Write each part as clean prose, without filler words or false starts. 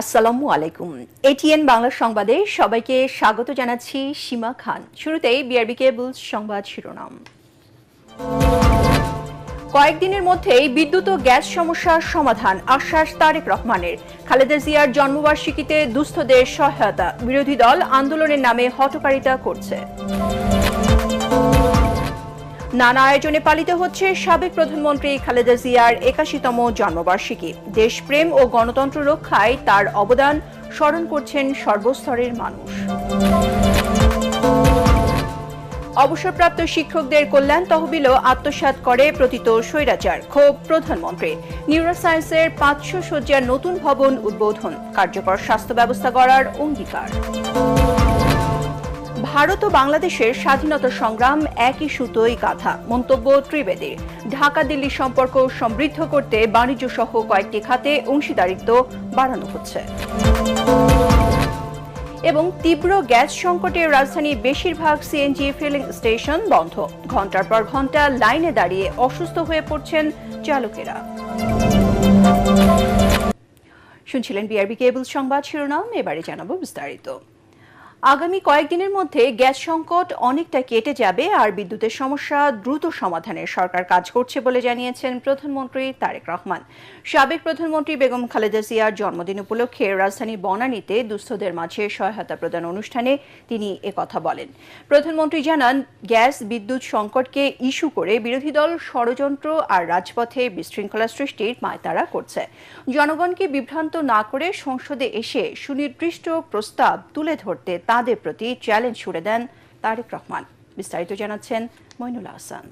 আসসালামু আলাইকুম। এটিএন বাংলা সংবাদে সবাইকে স্বাগত জানাচ্ছি সীমা খান। শুরুতেই বিআরবি কেবলস সংবাদ শিরোনাম। কয়েকদিনের মধ্যেই বিদ্যুৎ ও গ্যাস সমস্যার সমাধান আশ্বাস তারেক রহমানের। খালেদা জিয়ার জন্মবার্ষিকীতে দুস্থদের সহায়তা, বিরোধী দল আন্দোলনের নামে হঠকারিতা করছে। নানা আয়োজনে পালিত হচ্ছে সাবেক প্রধানমন্ত্রী খালেদা জিয়ার ৮১তম জন্মবার্ষিকী। দেশপ্রেম ও গণতন্ত্র রক্ষায় তার অবদান স্মরণ করছেন সর্বস্তরের মানুষ। অবসরপ্রাপ্ত শিক্ষকদের কল্যাণ তহবিলও আত্মসাৎ করে প্রতীত স্বৈরাচার, ক্ষোভ প্রধানমন্ত্রী। নিউরোসায়েন্সের ৫০০ শয্যার নতুন ভবন উদ্বোধন, কার্যকর স্বাস্থ্য ব্যবস্থা গড়ার অঙ্গীকার। ভারত ও বাংলাদেশের স্বাধীনতা সংগ্রাম একই সুতোয় গাঁথা, মন্তব্য ত্রিবেদীর। ঢাকা দিল্লি সম্পর্ক সমৃদ্ধ করতে বাণিজ্য সহ কয়েকটি খাতে অংশীদারিত্ব বাড়ানো হচ্ছে। এবং তীব্র গ্যাস সংকটে রাজধানীর বেশিরভাগ সিএনজি ফিলিং স্টেশন বন্ধ, ঘন্টার পর ঘন্টা লাইনে দাঁড়িয়ে অসুস্থ হয়ে পড়ছেন চালকেরা। শুনছিলেন বিআরবি কেবল সংবাদ শিরোনাম, এবারে জানাবো বিস্তারিত। আগামী কয়েকদিনের মধ্যে গ্যাস সংকট অনেকটা কেটে যাবে আর বিদ্যুতের সমস্যা দ্রুত সমাধানে সরকার কাজ করছে বলে জানিয়েছেন প্রধানমন্ত্রী তারেক রহমান। সাবেক প্রধানমন্ত্রী বেগম খালেদা জিয়ার জন্মদিন উপলক্ষে রাজধানীর বনানীতে দুস্থদের মাঝে সহায়তা প্রদান অনুষ্ঠানে তিনি একথা বলেন। প্রধানমন্ত্রী জানান, গ্যাস বিদ্যুৎ সংকটকে ইস্যু করে বিরোধী দল ষড়যন্ত্র আর রাজপথে বিশৃঙ্খলা সৃষ্টির পায়তারা করছে। জনগণকে বিভ্রান্ত না করে সংসদে এসে সুনির্দিষ্ট প্রস্তাব তুলে ধরতে তাদের প্রতি চ্যালেঞ্জ ছুড়ে দেন তারেক রহমান। বিস্তারিত জানাচ্ছেন মইনুল হাসান।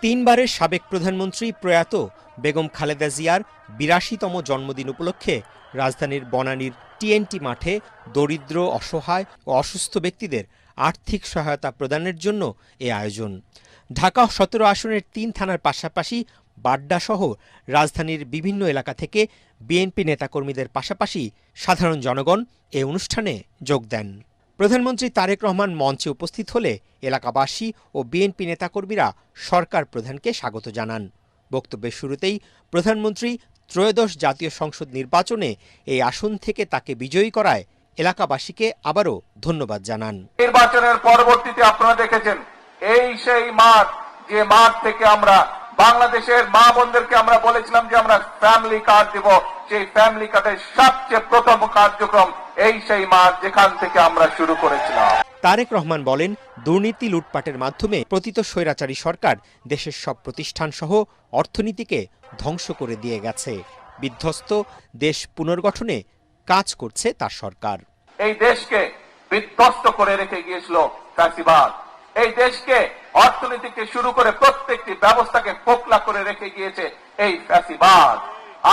তিনবারের সাবেক প্রধানমন্ত্রী প্রয়াত বেগম খালেদা জিয়ার ৮২তম জন্মদিন উপলক্ষে রাজধানীর বনানীর টিএনটি মাঠে দরিদ্র, অসহায় ও অসুস্থ ব্যক্তিদের আর্থিক সহায়তা প্রদানের জন্য এ আয়োজন। ঢাকা ১৭ আসনের ৩ থানার পাশাপাশি বাড্ডাসহ রাজধানীর বিভিন্ন এলাকা থেকে বিএনপি নেতাকর্মীদের পাশাপাশি সাধারণ জনগণ এ অনুষ্ঠানে যোগ দেন। প্রধানমন্ত্রী তারেক রহমান মঞ্চে উপস্থিত হলে এলাকাবাসী ও বিএনপি নেতাকর্মীরা সরকার প্রধানকে স্বাগত জানান। বক্তব্যের শুরুতেই প্রধানমন্ত্রী ত্রয়োদশ জাতীয় সংসদ নির্বাচনে এই আসন থেকে তাকে বিজয়ী করায় এলাকাবাসীকে আবারও ধন্যবাদ জানান। নির্বাচনের পরবর্তীতে আপনারা দেখেছেন, এই সেই মাঠ, যে মাঠ থেকে আমরা বাংলাদেশের মা বোনদেরকে আমরা বলেছিলাম যে আমরা ফ্যামিলি কার্ড দিব, সেই ফ্যামিলি কার্ডের সবচেয়ে প্রথম কার্যক্রম এই সেই মাঠ যেখান থেকে আমরা শুরু করেছিলাম। তারেক রহমান বলেন, দুর্নীতি লুটপাটের মাধ্যমে পতিত স্বৈরাচারী সরকার দেশের সব প্রতিষ্ঠান সহ অর্থনীতিকে ধ্বংস করে দিয়ে গেছে। বিধ্বস্ত দেশ পুনর্গঠনে কাজ করছে তার সরকার। এই দেশকে বিধ্বস্ত করে রেখে গিয়েছিল ফ্যাসিবাদ। এই দেশকে অর্থনীতিকে শুরু করে প্রত্যেকটি ব্যবস্থাকে ফোকলা করে রেখে গিয়েছে এই ফ্যাসিবাদ।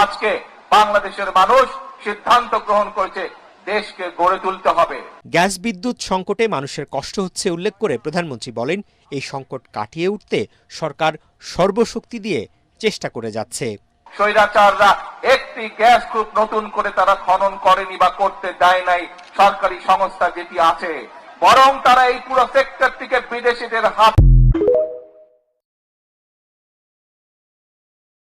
আজকে বাংলাদেশের মানুষ সিদ্ধান্ত গ্রহণ করেছে, দেশকে গড়ে তুলতে হবে। গ্যাস বিদ্যুৎ সংকটে মানুষের কষ্ট হচ্ছে উল্লেখ করে প্রধানমন্ত্রী বলেন, এই সংকট কাটিয়ে উঠতে সরকার সর্বশক্তি দিয়ে চেষ্টা করে যাচ্ছে। স্বৈরাচাররা একটি গ্যাস গ্রুপ নতুন করে তারা খনন করেনি বা করতে দেয় নাই সরকারি সংস্থা যেটি আছে, বরং তারা এই পুরো সেক্টরটিকে বিদেশিদের হাত